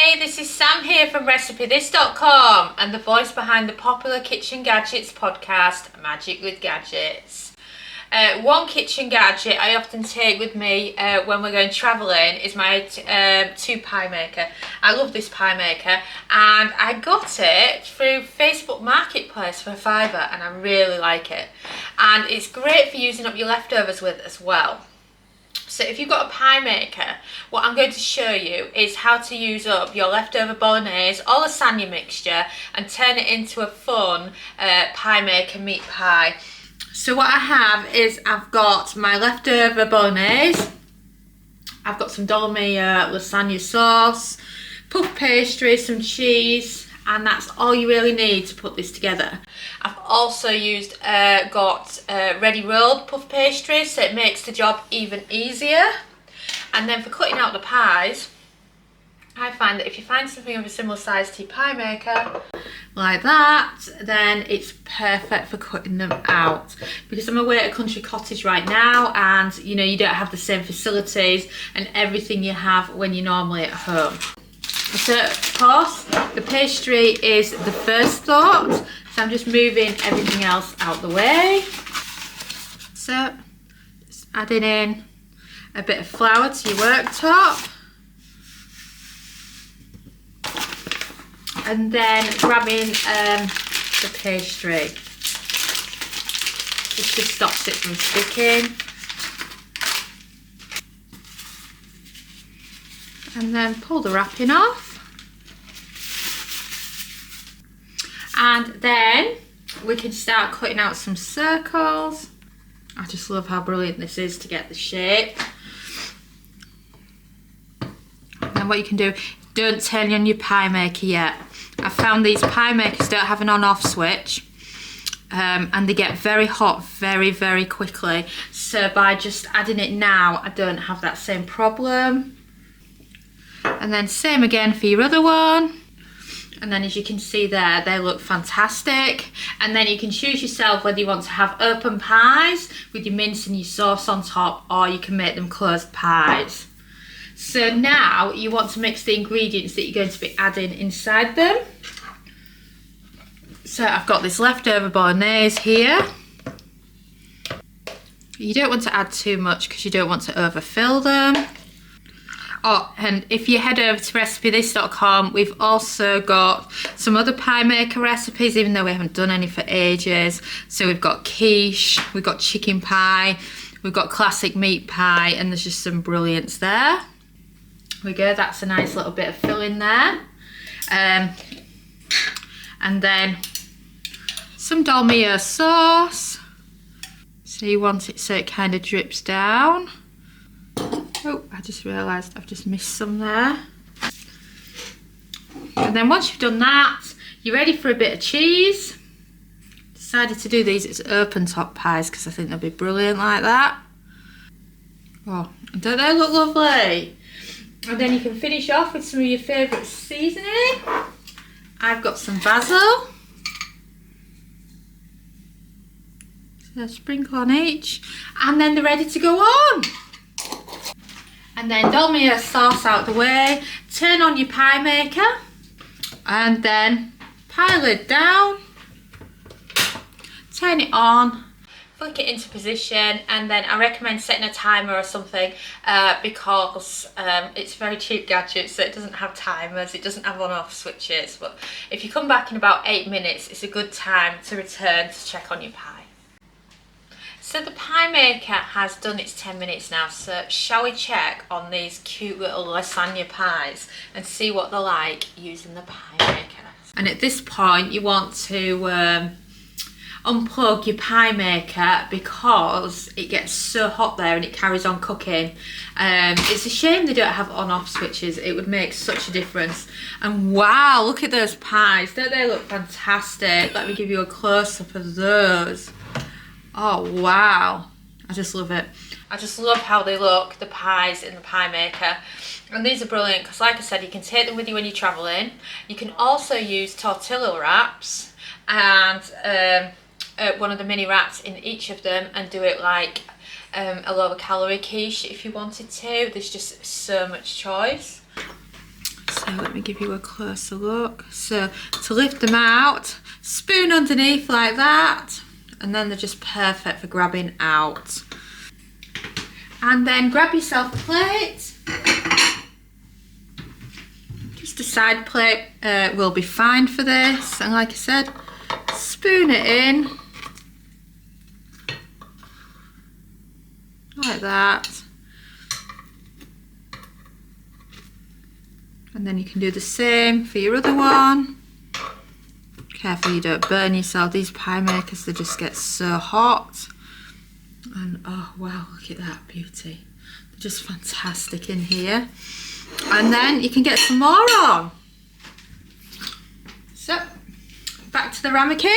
Hey, this is Sam here from tastiest and the voice behind the popular Kitchen Gadgets podcast, Magic with Gadgets. One kitchen gadget I often take with me when we're going travelling is my two pie maker. I love this pie maker and I got it through Facebook Marketplace for £5 and I really like it. And it's great for using up your leftovers with as well. So if you've got a pie maker, what I'm going to show you is how to use up your leftover bolognese or lasagna mixture and turn it into a fun pie maker meat pie. So what I have is I've got my leftover bolognese, I've got some Dolomia lasagna sauce, puff pastry, some cheese, and that's all you really need to put this together. I've also got ready rolled puff pastry, so it makes the job even easier. And then for cutting out the pies, I find that if you find something of a similar size to your pie maker, like that, then it's perfect for cutting them out. Because I'm away at a country cottage right now, and you know, you don't have the same facilities and everything you have when you're normally at home. So of course, the pastry is the first thought, so I'm just moving everything else out the way. So just adding in a bit of flour to your worktop. And then grabbing the pastry. This just stops it from sticking. And then pull the wrapping off. And then we can start cutting out some circles. I just love how brilliant this is to get the shape. And then what you can do, don't turn on your pie maker yet. I found these pie makers don't have an on-off switch. And they get very hot very, very quickly. So by just adding it now, I don't have that same problem. And then same again for your other one. And then as you can see there, they look fantastic. And then you can choose yourself whether you want to have open pies with your mince and your sauce on top, or you can make them closed pies. So now you want to mix the ingredients that you're going to be adding inside them. So I've got this leftover bolognese here. You don't want to add too much because you don't want to overfill them. Oh, and if you head over to tastiest, we've also got some other pie maker recipes, even though we haven't done any for ages. So we've got quiche, we've got chicken pie, we've got classic meat pie, and there's just some brilliance there. There we go, that's a nice little bit of filling there. And then some Dolomia sauce. So you want it so it kind of drips down. Oh, I just realised I've just missed some there. And then once you've done that, you're ready for a bit of cheese. Decided to do these as open top pies because I think they'll be brilliant like that. Oh, don't they look lovely? And then you can finish off with some of your favourite seasoning. I've got some basil. So sprinkle on each. And then they're ready to go on. And then Dolomia sauce out the way, turn on your pie maker, and then pie lid down, turn it on, flick it into position, and then I recommend setting a timer or something because it's a very cheap gadget, so it doesn't have timers, it doesn't have on-off switches, but if you come back in about 8 minutes, it's a good time to return to check on your pie. So the pie maker has done its 10 minutes now, so shall we check on these cute little lasagna pies and see what they're like using the pie maker. And at this point you want to unplug your pie maker because it gets so hot there and it carries on cooking. It's a shame they don't have on-off switches, it would make such a difference. And wow, look at those pies, don't they look fantastic? Let me give you a close-up of those. Oh wow, I just love it. I just love how they look, the pies in the pie maker. And these are brilliant because like I said, you can take them with you when you're travelling. You can also use tortilla wraps and one of the mini wraps in each of them and do it like a lower calorie quiche if you wanted to. There's just so much choice. So So let me give you a closer look. So to lift them out, spoon underneath like that, and then they're just perfect for grabbing out. And then grab yourself a plate. Just a side plate will be fine for this. And like I said, spoon it in like that. And then you can do the same for your other one. Careful you don't burn yourself. These pie makers, they just get so hot. And oh wow, look at that beauty. They're just fantastic in here. And then you can get some more on. So, back to the ramekin.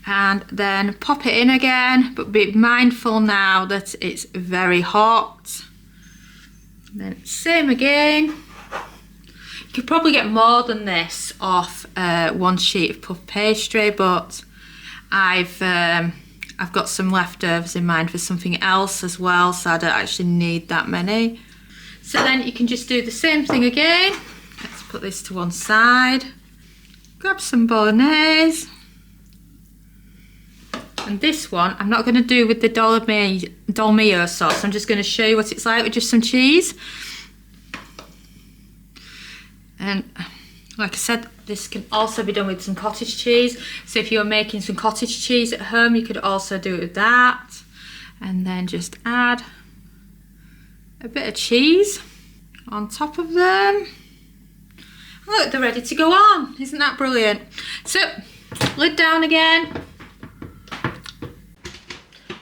And then pop it in again, but be mindful now that it's very hot. And then same again. You could probably get more than this off one sheet of puff pastry, but I've got some leftovers in mind for something else as well, so I don't actually need that many. So then you can just do the same thing again. Let's put this to one side. Grab some bolognese. And this one, I'm not going to do with the dolmio sauce. I'm just going to show you what it's like with just some cheese. And like I said, this can also be done with some cottage cheese. So if you're making some cottage cheese at home, you could also do it with that. And then just add a bit of cheese on top of them. Look, they're ready to go on. Isn't that brilliant? So, lid down again.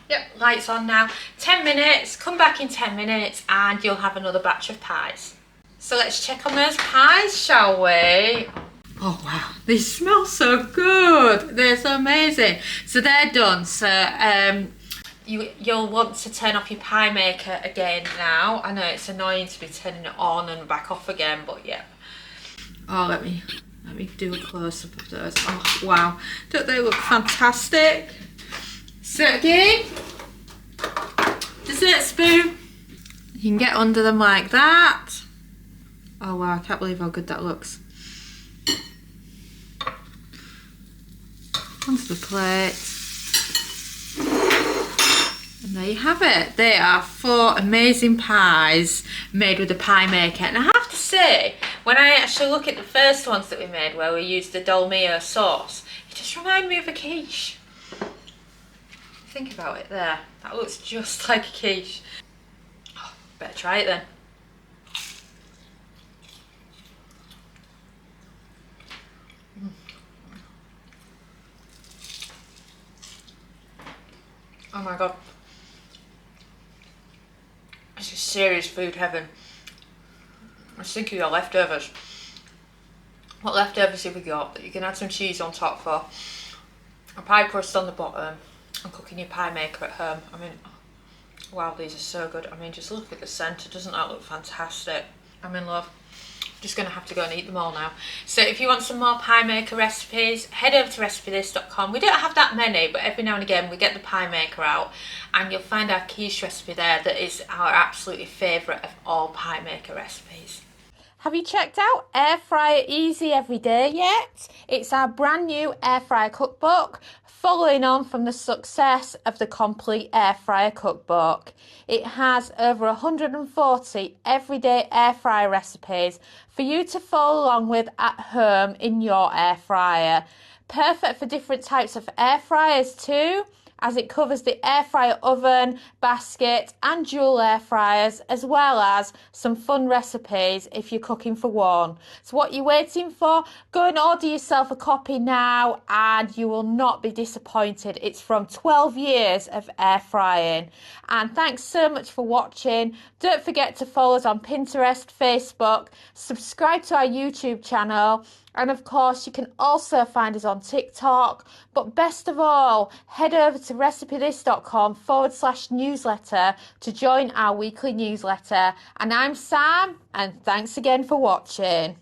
Yep, lights on now. 10 minutes, come back in 10 minutes and you'll have another batch of pies. So let's check on those pies, shall we? Oh wow, they smell so good. They're so amazing. So they're done. So you'll want to turn off your pie maker again now. I know it's annoying to be turning it on and back off again, but yeah. Oh, let me do a close-up of those. Oh wow, don't they look fantastic? So again, dessert spoon. You can get under them like that. Oh wow, I can't believe how good that looks. Onto the plate. And there you have it. They are 4 amazing pies made with a pie maker. And I have to say, when I actually look at the first ones that we made where we used the dolmio sauce, it just reminded me of a quiche. Think about it there. That looks just like a quiche. Oh, better try it then. Oh my god. This is serious food heaven. I was thinking of your leftovers. What leftovers have we got that you can add some cheese on top for? A pie crust on the bottom and cooking your pie maker at home. I mean, wow, these are so good. I mean, just look at the centre. Doesn't that look fantastic? I'm in love. Just going to have to go and eat them all now. So if you want some more pie maker recipes, head over to tastiest.com. We don't have that many, but every now and again we get the pie maker out and you'll find our quiche recipe there that is our absolutely favourite of all pie maker recipes. Have you checked out Air Fryer Easy Everyday yet? It's our brand new air fryer cookbook, following on from the success of the Complete Air Fryer Cookbook. It has over 140 everyday air fryer recipes for you to follow along with at home in your air fryer. Perfect for different types of air fryers too, as it covers the air fryer oven, basket and dual air fryers, as well as some fun recipes if you're cooking for one. So what are you waiting for? Go and order yourself a copy now and you will not be disappointed. It's from 12 years of air frying. And thanks so much for watching. Don't forget to follow us on Pinterest, Facebook, subscribe to our YouTube channel, and of course, you can also find us on TikTok. But best of all, head over to recipethis.com/newsletter to join our weekly newsletter. And I'm Sam, and thanks again for watching.